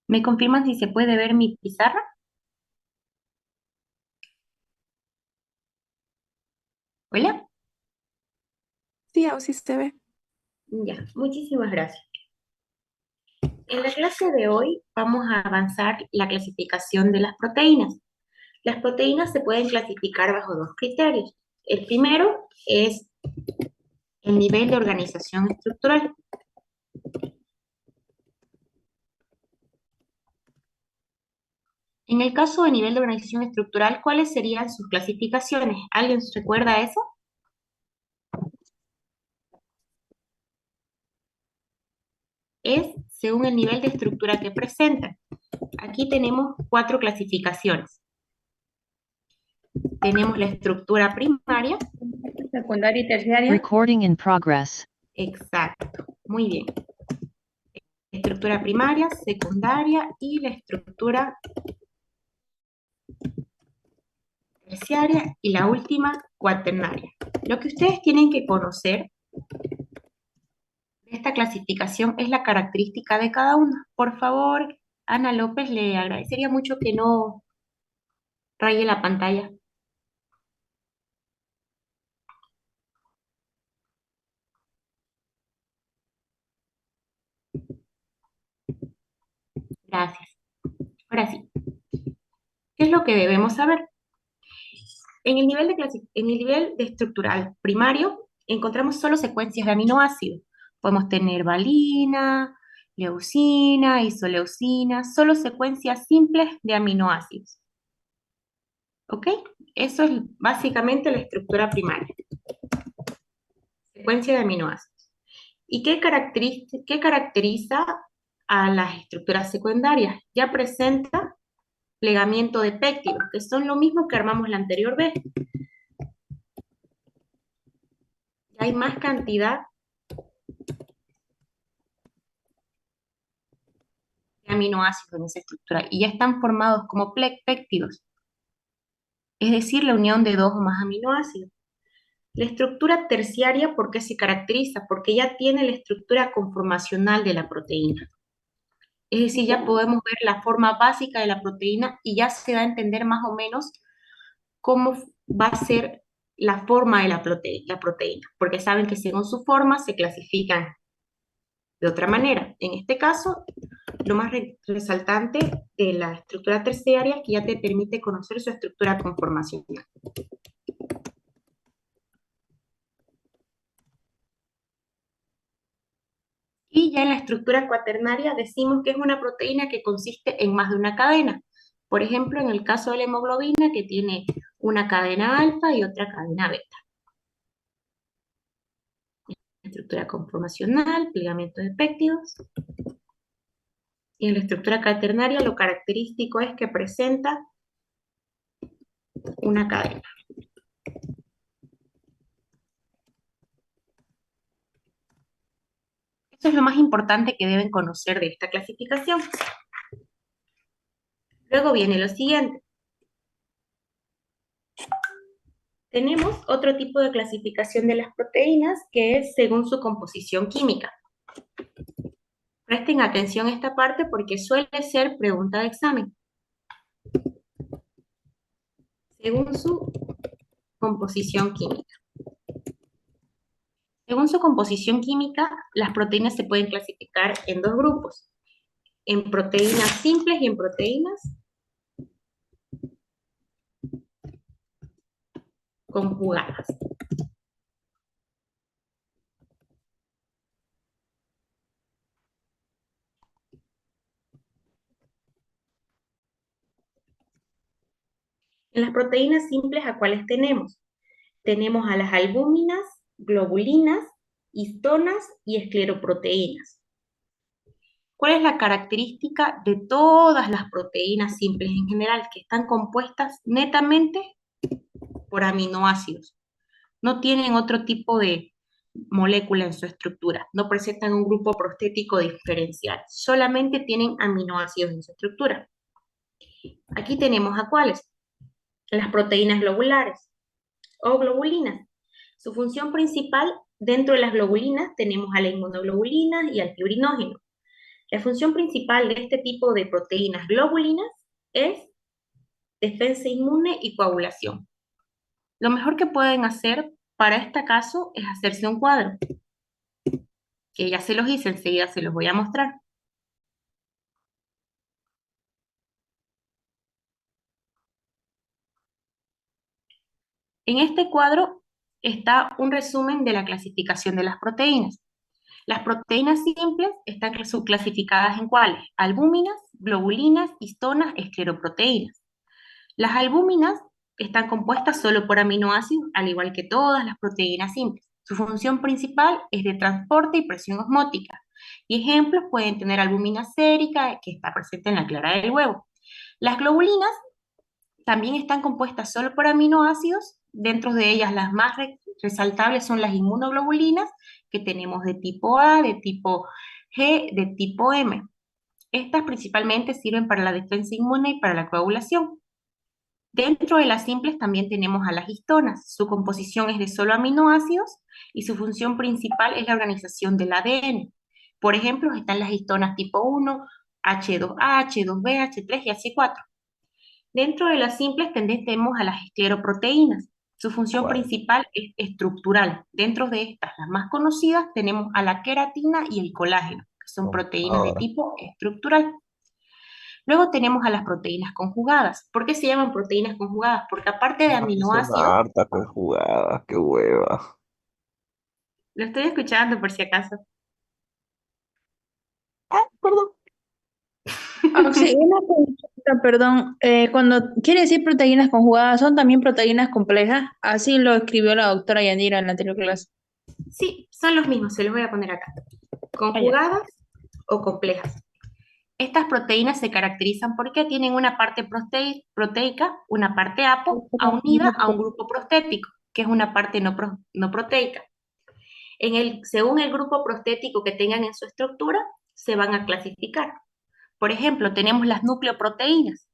¿Me confirman si se puede ver mi pizarra? Hola. Sí, aún sí se ve. Ya, muchísimas gracias. En la clase de hoy vamos a avanzar la clasificación de las proteínas. Las proteínas se pueden clasificar bajo dos criterios. El primero es el nivel de organización estructural. En el caso de nivel de organización estructural, ¿cuáles serían sus clasificaciones? ¿Alguien se recuerda eso? Es según el nivel de estructura que presentan. Aquí tenemos cuatro clasificaciones. Tenemos la estructura primaria. Secundaria y terciaria. Recording in progress. Exacto, muy bien. Estructura primaria, secundaria y la estructura terciaria y la última cuaternaria. Lo que ustedes tienen que conocer de esta clasificación es la característica de cada una. Por favor, Ana López, le agradecería mucho que no raye la pantalla. Gracias. Ahora sí, ¿qué es lo que debemos saber? En el nivel de estructural primario encontramos solo secuencias de aminoácidos. Podemos tener valina, leucina, isoleucina, solo secuencias simples de aminoácidos. ¿Ok? Eso es básicamente la estructura primaria. Secuencia de aminoácidos. ¿Y qué caracteriza a las estructuras secundarias? Ya presenta plegamiento de péptidos, que son lo mismo que armamos la anterior vez. Ya hay más cantidad de aminoácidos en esa estructura y ya están formados como péptidos, es decir, la unión de dos o más aminoácidos. La estructura terciaria, ¿por qué se caracteriza? Porque ya tiene la estructura conformacional de la proteína. Es decir, ya podemos ver la forma básica de la proteína y ya se da a entender más o menos cómo va a ser la forma de la proteína, porque saben que según su forma se clasifican de otra manera. En este caso, lo más resaltante de la estructura terciaria es que ya te permite conocer su estructura conformacional. Y ya en la estructura cuaternaria decimos que es una proteína que consiste en más de una cadena. Por ejemplo, en el caso de la hemoglobina, que tiene una cadena alfa y otra cadena beta. Estructura conformacional, plegamiento de péptidos. Y en la estructura cuaternaria lo característico es que presenta una cadena. Eso es lo más importante que deben conocer de esta clasificación. Luego viene lo siguiente. Tenemos otro tipo de clasificación de las proteínas que es según su composición química. Presten atención a esta parte porque suele ser pregunta de examen. Según su composición química. Según su composición química, las proteínas se pueden clasificar en dos grupos, en proteínas simples y en proteínas conjugadas. En las proteínas simples, ¿a cuáles tenemos? Tenemos a las albúminas, globulinas, histonas y escleroproteínas. ¿Cuál es la característica de todas las proteínas simples en general? Que están compuestas netamente por aminoácidos. No tienen otro tipo de molécula en su estructura. No presentan un grupo prostético diferencial. Solamente tienen aminoácidos en su estructura. Aquí tenemos a cuáles. Las proteínas globulares o globulinas. Su función principal dentro de las globulinas tenemos a la inmunoglobulina y al fibrinógeno. La función principal de este tipo de proteínas globulinas es defensa inmune y coagulación. Lo mejor que pueden hacer para este caso es hacerse un cuadro, que ya se los hice, enseguida se los voy a mostrar. En este cuadro está un resumen de la clasificación de las proteínas. Las proteínas simples están subclasificadas en cuáles: albúminas, globulinas, histonas, escleroproteínas. Las albúminas están compuestas solo por aminoácidos, al igual que todas las proteínas simples. Su función principal es de transporte y presión osmótica. Y ejemplos pueden tener albúmina sérica, que está presente en la clara del huevo. Las globulinas también están compuestas solo por aminoácidos. Dentro de ellas, las más resaltables son las inmunoglobulinas, que tenemos de tipo A, de tipo G, de tipo M. Estas principalmente sirven para la defensa inmune y para la coagulación. Dentro de las simples también tenemos a las histonas. Su composición es de solo aminoácidos y su función principal es la organización del ADN. Por ejemplo, están las histonas tipo 1, H2A, H2B, H3 y H4. Dentro de las simples tenemos a las escleroproteínas. Su función ¿Cuál? principal es estructural. Dentro de estas, las más conocidas, tenemos a la queratina y el colágeno, que son proteínas de Computadora. tipo estructural. Luego tenemos a las proteínas conjugadas. ¿Por qué se llaman proteínas conjugadas? Porque aparte de Aquí suena aminoácidos, harta conjugada, qué hueva. lo estoy escuchando por si acaso. Ah, perdón. Ah, sí, una consulta, perdón. Cuando quiere decir proteínas conjugadas, ¿son también proteínas complejas? Así lo escribió la doctora Yanira en la anterior clase. Sí, son los mismos, se los voy a poner acá. Allá. Conjugadas o complejas. Estas proteínas se caracterizan porque tienen una parte proteica, una parte unida a un grupo prostético, que es una parte no proteica. Según el grupo prostético que tengan en su estructura, se van a clasificar. Por ejemplo, tenemos las nucleoproteínas,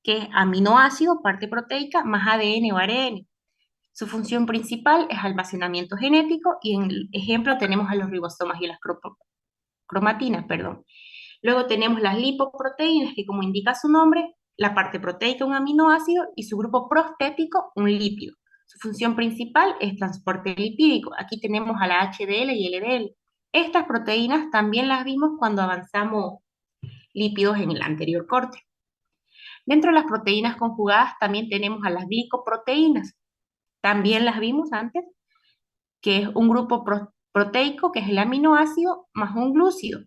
que es aminoácido, parte proteica, más ADN o ARN. Su función principal es almacenamiento genético y en el ejemplo tenemos a los ribosomas y las cromatinas, perdón. Luego tenemos las lipoproteínas, que como indica su nombre, la parte proteica un aminoácido y su grupo prostético un lípido. Su función principal es transporte lipídico. Aquí tenemos a la HDL y LDL. Estas proteínas también las vimos cuando avanzamos lípidos en el anterior corte. Dentro de las proteínas conjugadas también tenemos a las glicoproteínas. También las vimos antes, que es un grupo proteico, que es el aminoácido, más un glúcido.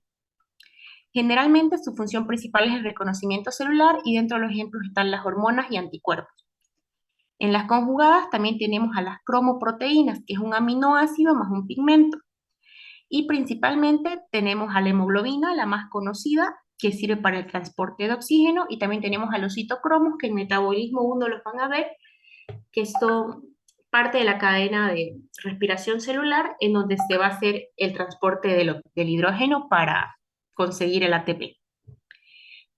Generalmente su función principal es el reconocimiento celular y dentro de los ejemplos están las hormonas y anticuerpos. En las conjugadas también tenemos a las cromoproteínas, que es un aminoácido más un pigmento. Y principalmente tenemos a la hemoglobina, la más conocida, que sirve para el transporte de oxígeno, y también tenemos a los citocromos, que en metabolismo 1 los van a ver, que son parte de la cadena de respiración celular, en donde se va a hacer el transporte del hidrógeno para conseguir el ATP.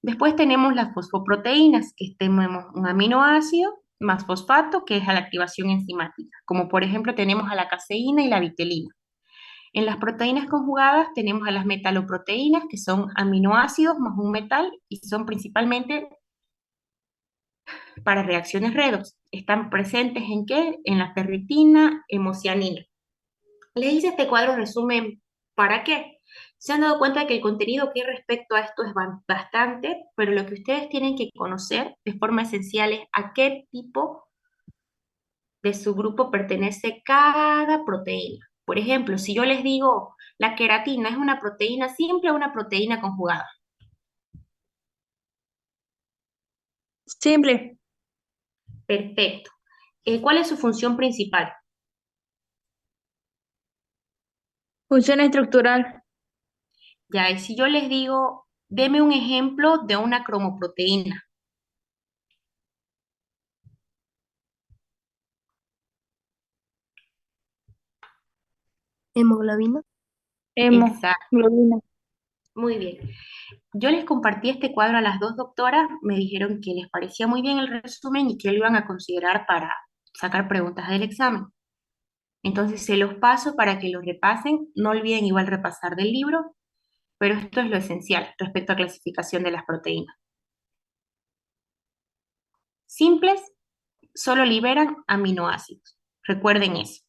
Después tenemos las fosfoproteínas, que tenemos un aminoácido más fosfato, que es a la activación enzimática, como por ejemplo tenemos a la caseína y la vitelina. En las proteínas conjugadas tenemos a las metaloproteínas, que son aminoácidos más un metal y son principalmente para reacciones redox. Están presentes ¿en qué? En la ferritina, hemocianina. Les hice este cuadro resumen, ¿para qué? Se han dado cuenta de que el contenido que hay respecto a esto es bastante, pero lo que ustedes tienen que conocer de forma esencial es a qué tipo de subgrupo pertenece cada proteína. Por ejemplo, si yo les digo la queratina es una proteína simple o una proteína conjugada. Simple. Perfecto. ¿Cuál es su función principal? Función estructural. Ya, y si yo les digo, deme un ejemplo de una cromoproteína. Hemoglobina. Exacto, Hemoglobina. muy bien. Yo les compartí este cuadro a las dos doctoras, me dijeron que les parecía muy bien el resumen y que lo iban a considerar para sacar preguntas del examen. Entonces se los paso para que los repasen. No olviden igual repasar del libro pero esto es lo esencial respecto a clasificación de las proteínas. Simples solo liberan aminoácidos. Recuerden eso.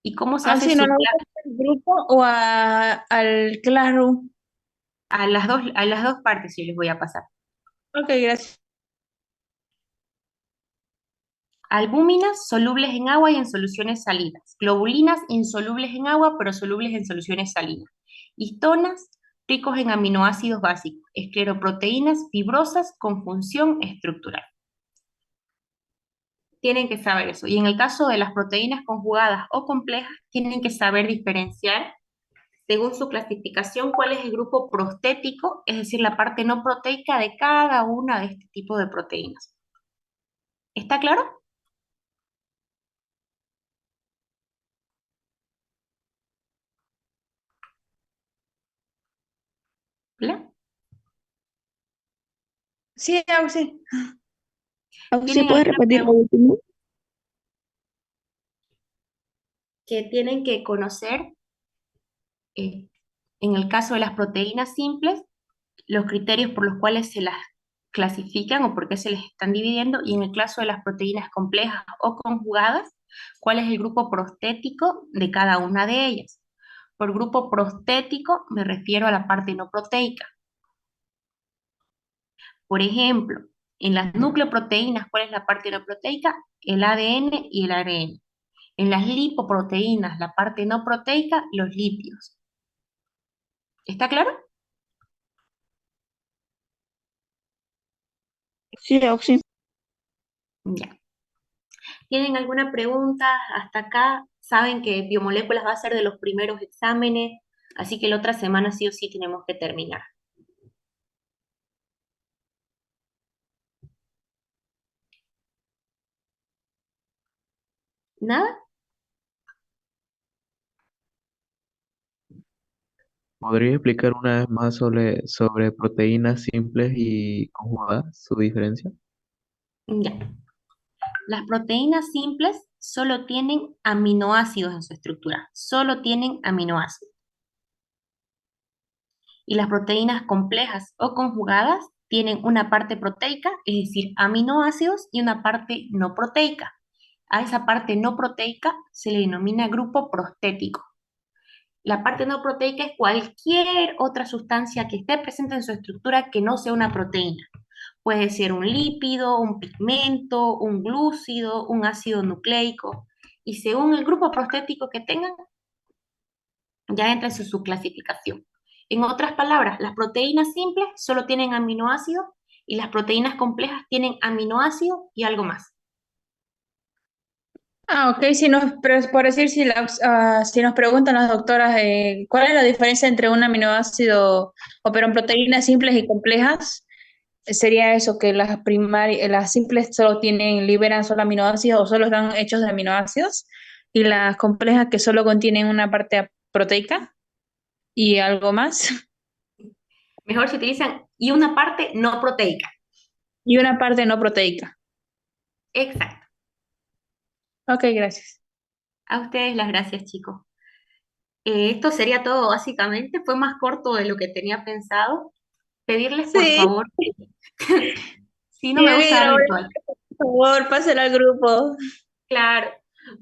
¿Y cómo se hace Auxi, ¿no su le gusta el grupo o al Classroom? a las dos partes yo les voy a pasar. Ok, gracias. Albúminas solubles en agua y en soluciones salinas. Globulinas insolubles en agua, pero solubles en soluciones salinas. Histonas ricos en aminoácidos básicos. Escleroproteínas fibrosas con función estructural. Tienen que saber eso. Y en el caso de las proteínas conjugadas o complejas, tienen que saber diferenciar, según su clasificación, cuál es el grupo prostético, es decir, la parte no proteica de cada una de este tipo de proteínas. ¿Está claro? ¿Hola? Sí, Auxi. Auxi, ¿Tienen ¿puedes alguna repetir lo pregunta último? que tienen que conocer? eh, en el caso de las proteínas simples, los criterios por los cuales se las clasifican o por qué se les están dividiendo, y en el caso de las proteínas complejas o conjugadas, cuál es el grupo prostético de cada una de ellas. Por grupo prostético me refiero a la parte no proteica. Por ejemplo, en las nucleoproteínas, ¿cuál es la parte no proteica? El ADN y el ARN. En las lipoproteínas, la parte no proteica, los lípidos. ¿Está claro? Sí, Auxi. Ya. ¿Tienen alguna pregunta hasta acá? Saben que biomoléculas va a ser de los primeros exámenes, así que la otra semana sí o sí tenemos que terminar. ¿Nada? ¿Podría explicar una vez más sobre proteínas simples y conjugadas, su diferencia? Ya. Las proteínas simples solo tienen aminoácidos en su estructura, solo tienen aminoácidos. Y las proteínas complejas o conjugadas tienen una parte proteica, es decir, aminoácidos, y una parte no proteica. A esa parte no proteica se le denomina grupo prostético. La parte no proteica es cualquier otra sustancia que esté presente en su estructura que no sea una proteína. Puede ser un lípido, un pigmento, un glúcido, un ácido nucleico. Y según el grupo prostético que tengan, ya entra en su clasificación. En otras palabras, las proteínas simples solo tienen aminoácidos y las proteínas complejas tienen aminoácidos y algo más. Ah, ok, si nos, por decir, si nos preguntan las doctoras cuál es la diferencia entre un aminoácido o pero en proteínas simples y complejas, sería eso, que las simples solo liberan solo aminoácidos o solo están hechos de aminoácidos, y las complejas que solo contienen una parte proteica y algo más, Mejor se utilizan y una parte no proteica. y una parte no proteica. Exacto. Ok, gracias. A ustedes las gracias, chicos. Esto sería todo básicamente, fue más corto de lo que tenía pensado. Pedirles por Sí, favor, si no sí, me alguien gusta dar grabó, ritual. por favor, pásela al grupo. Claro.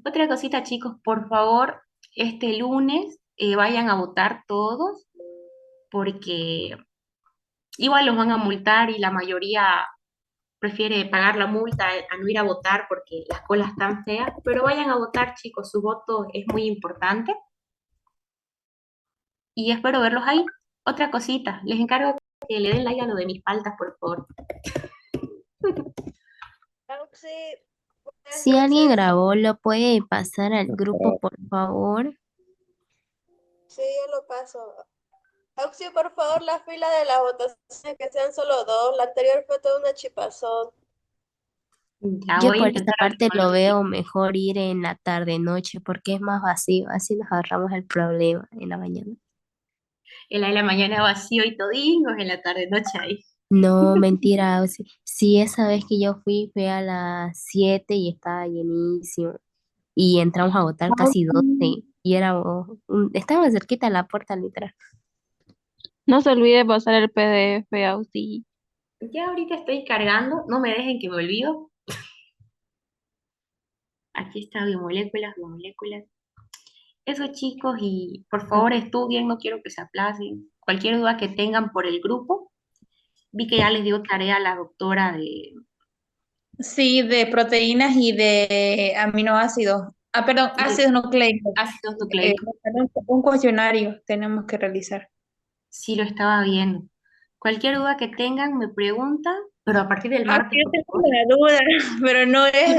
Otra cosita, chicos, por favor, este lunes vayan a votar todos, porque igual los van a multar y la mayoría prefiere pagar la multa a no ir a votar porque las colas están feas, pero vayan a votar, chicos, su voto es muy importante y espero verlos ahí. Otra cosita, les encargo que le den like a lo de mis paltas, por favor. Auxi, buenas Si alguien noches. grabó, lo puede pasar al grupo, por favor. Sí, yo lo paso. Auxi, por favor, la fila de las votaciones que sean solo dos. La anterior fue toda una chipazón. Ya Yo voy a por esta intentar parte lo averiguarlo. veo mejor ir en la tarde noche porque es más vacío, así nos ahorramos el problema en la mañana. En la de la mañana vacío y todingos, en la tarde noche ahí. No, mentira, o sí, esa vez que yo fui a las 7 y estaba llenísimo y entramos a votar casi 12. y estábamos cerquita de la puerta, literal. No se olvide pasar el PDF, Auxi. Ya ahorita estoy cargando, no me dejen que me olvido. Aquí está biomoléculas, biomoléculas. Eso chicos, y por favor estudien, no quiero que se aplacen. Cualquier duda que tengan por el grupo, vi que ya les dio tarea a la doctora de Sí, de proteínas y de aminoácidos. Ah, perdón, de ácidos nucleicos. ácidos nucleicos. Un cuestionario tenemos que realizar. Sí, lo estaba viendo. Cualquier duda que tengan, me preguntan, pero a partir del Aunque martes, yo por tengo favor. una duda, pero no es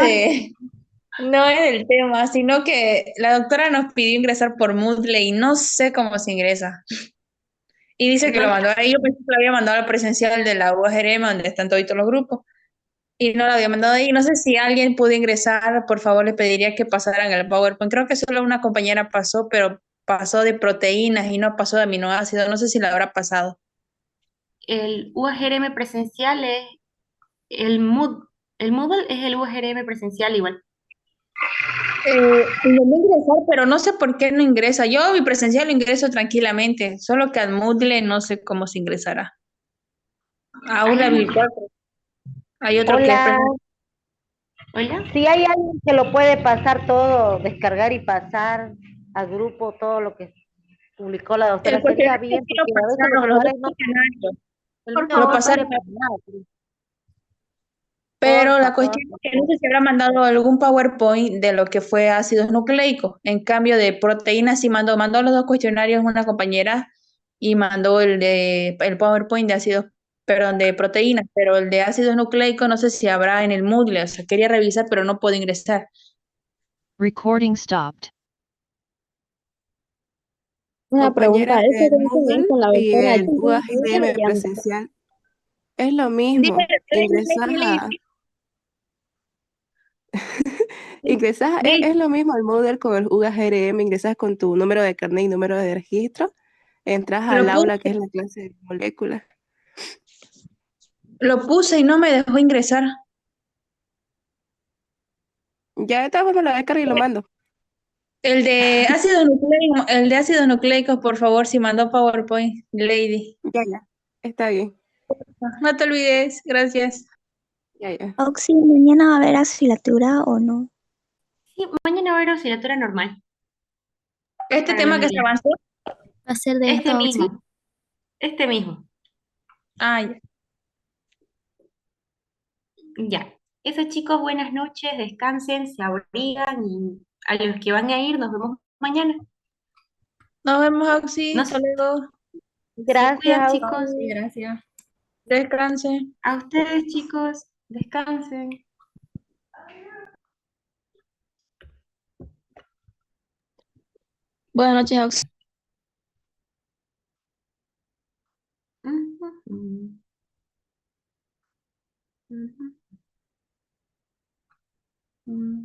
del tema, sino que la doctora nos pidió ingresar por Moodle y no sé cómo se ingresa. Y dice que No, lo mandó ahí, yo pensé que lo había mandado al presencial de la UAGRM, donde están todos los grupos, y no lo había mandado ahí. No sé si alguien pudo ingresar, por favor, le pediría que pasaran el PowerPoint. Creo que solo una compañera pasó, pero pasó de proteínas y no pasó de aminoácidos. No sé si la habrá pasado. el UAGRM presencial es el Moodle. El Moodle es el UAGRM presencial igual. Intenté ingresar, pero no sé por qué no ingresa. Yo mi presencial lo ingreso tranquilamente, solo que al Moodle no sé cómo se ingresará. Aula Hay una... virtual, hay otro que es Hola, presencial. Hola. si hay alguien que lo puede pasar todo, descargar y pasar al grupo todo lo que publicó la El doctora, sería cuestionario bien, sí lo porque a veces los pasaron, los dos celulares no, cuestionarios, el Por mío lo no favor, pasaron, sirve para nada. pero la Porfa, cuestión es que no sé si porfa. habrá mandado algún PowerPoint de lo que fue ácidos nucleicos. En cambio de proteínas, sí mandó los dos cuestionarios una compañera y mandó el PowerPoint de ácidos, perdón, de proteínas, pero el de ácidos nucleicos no sé si habrá en el Moodle, o sea, quería revisar, pero no puedo ingresar. Recording stopped. Una pregunta, Compañeras, ¿eso el que dice ahí Moodle con la y doctora el Jensen, ¿cómo se UAGM llama? presencial es lo Dime, mismo. Ingresas, Di- es lo mismo el Moodle con el UAGM, ingresas con tu número de carnet y número de registro, entras lo al aula que puse, es la clase de moléculas. lo puse y no me dejó ingresar. Ya de todas formas lo descargo y lo mando. El de ácidos nucleicos, por favor, si mandó PowerPoint, Lady. Ya, está bien. No te olvides, gracias. Ya. Oxy, ¿mañana va a haber asilatura o no? Sí, mañana va a haber oscilatoria normal Este para los tema que se niños. avanzó, Va a ser de Este esto, Oxy. mismo, este mismo. ya. Ya. Eso chicos, buenas noches, descansen, se abrigan y a los que van a ir nos vemos mañana. Nos vemos, Oxy, No hasta se, luego. se Gracias, cuidan chicos. Auxi. Gracias. Descansen. A ustedes chicos, descansen. Buenas noches, Oxy. Ujú, ujú, ujú.